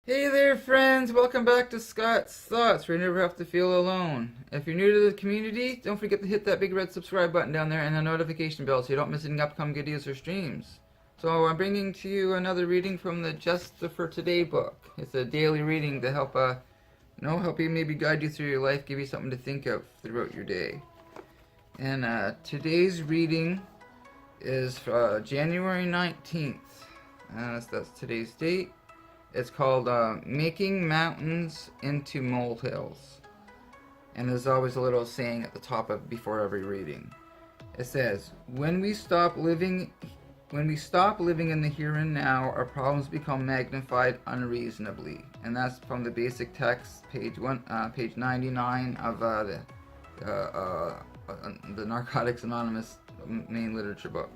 Hey there, friends! Welcome back to Scott's Thoughts, where you never have to feel alone. If you're new to the community, don't forget to hit that big red subscribe button down there and the notification bell so you don't miss any upcoming videos or streams. So I'm bringing to you another reading from the Just for Today book. It's a daily reading to help you maybe guide you through your life, give you something to think of throughout your day. And today's reading is January 19th. That's today's date. It's called Making Mountains into Molehills. And there's always a little saying at the top of before every reading. It says, when we stop living in the here and now, our problems become magnified unreasonably. And that's from the basic text, page 99 of the Narcotics Anonymous main literature book.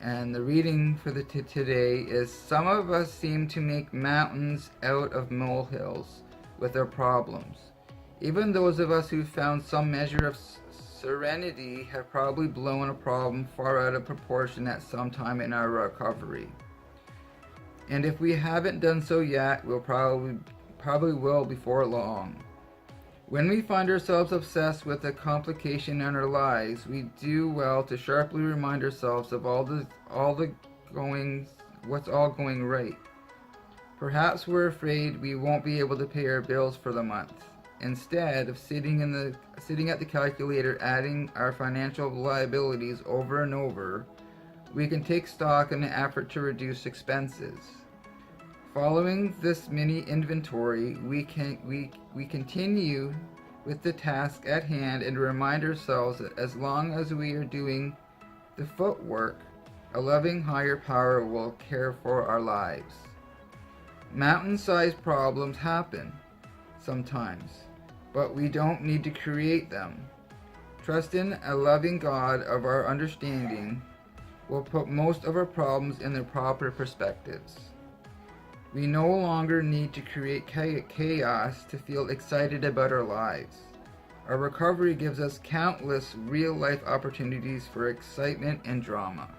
And the reading for today is, some of us seem to make mountains out of molehills with our problems. Even those of us who found some measure of serenity have probably blown a problem far out of proportion at some time in our recovery. And if we haven't done so yet, we'll probably will before long. When we find ourselves obsessed with a complication in our lives, we do well to sharply remind ourselves of what's all going right. Perhaps we're afraid we won't be able to pay our bills for the month. Instead of sitting at the calculator adding our financial liabilities over and over, we can take stock in the effort to reduce expenses. Following this mini inventory, we continue with the task at hand and remind ourselves that as long as we are doing the footwork, a loving higher power will care for our lives. Mountain-sized problems happen sometimes, but we don't need to create them. Trust in a loving God of our understanding will put most of our problems in their proper perspectives. We no longer need to create chaos to feel excited about our lives. Our recovery gives us countless real-life opportunities for excitement and drama.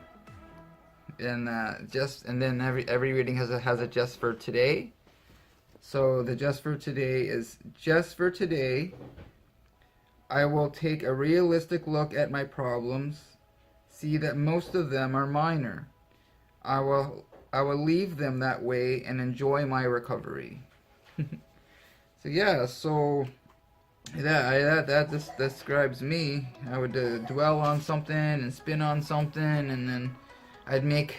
And then every reading has a just for today. So the just for today is, just for today, I will take a realistic look at my problems, see that most of them are minor. I will leave them that way and enjoy my recovery. That just describes me. I would dwell on something and spin on something, and then I make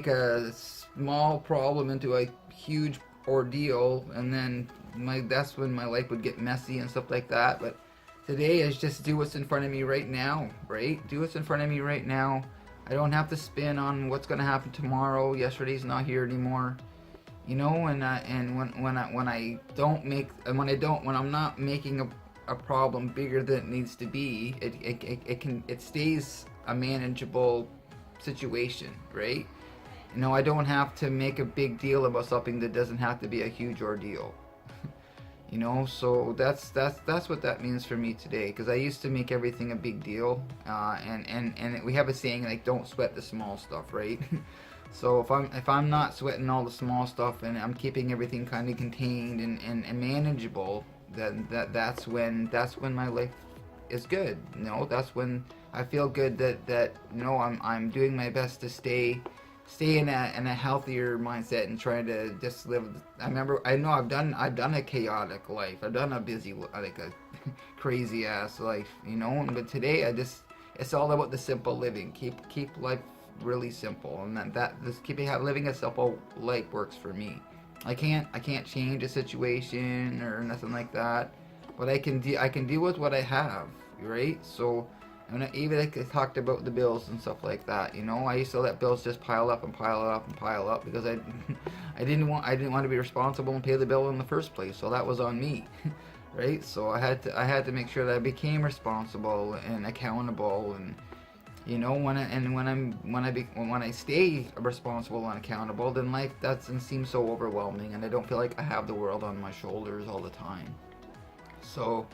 a small problem into a huge ordeal, and then that's when my life would get messy and stuff like that. But today is just do what's in front of me right now, right? Do what's in front of me right now. I don't have to spin on what's going to happen tomorrow. Yesterday's not here anymore, you know. And when I'm not making a problem bigger than it needs to be, it stays a manageable situation, right? You know, I don't have to make a big deal about something that doesn't have to be a huge ordeal. You know, so that's what that means for me today. Because I used to make everything a big deal, and we have a saying like, don't sweat the small stuff, right? So if I'm not sweating all the small stuff and I'm keeping everything kind of contained and manageable, then that's when my life is good. You know, that's when I feel good that you know I'm doing my best to stay in a healthier mindset and trying to just live. I know I've done a chaotic life. I've done a busy, like a crazy ass life, you know. But today it's all about the simple living. Keep life really simple, and living a simple life works for me. I can't change a situation or nothing like that, but I can deal with what I have, right? So. And even like I talked about the bills and stuff like that, you know, I used to let bills just pile up and pile up and pile up because I didn't want to be responsible and pay the bill in the first place, so that was on me, right? So I had to make sure that I became responsible and accountable, and you know, when I stay responsible and accountable, then life doesn't seem so overwhelming, and I don't feel like I have the world on my shoulders all the time. So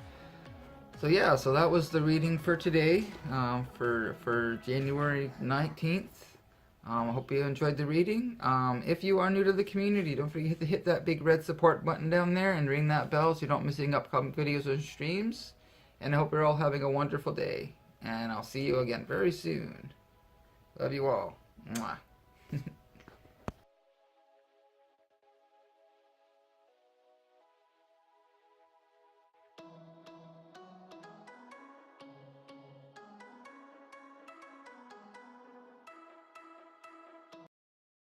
that was the reading for today, for January 19th. I hope you enjoyed the reading. If you are new to the community, don't forget to hit that big red support button down there and ring that bell so you don't miss any upcoming videos and streams. And I hope you're all having a wonderful day. And I'll see you again very soon. Love you all. Mwah.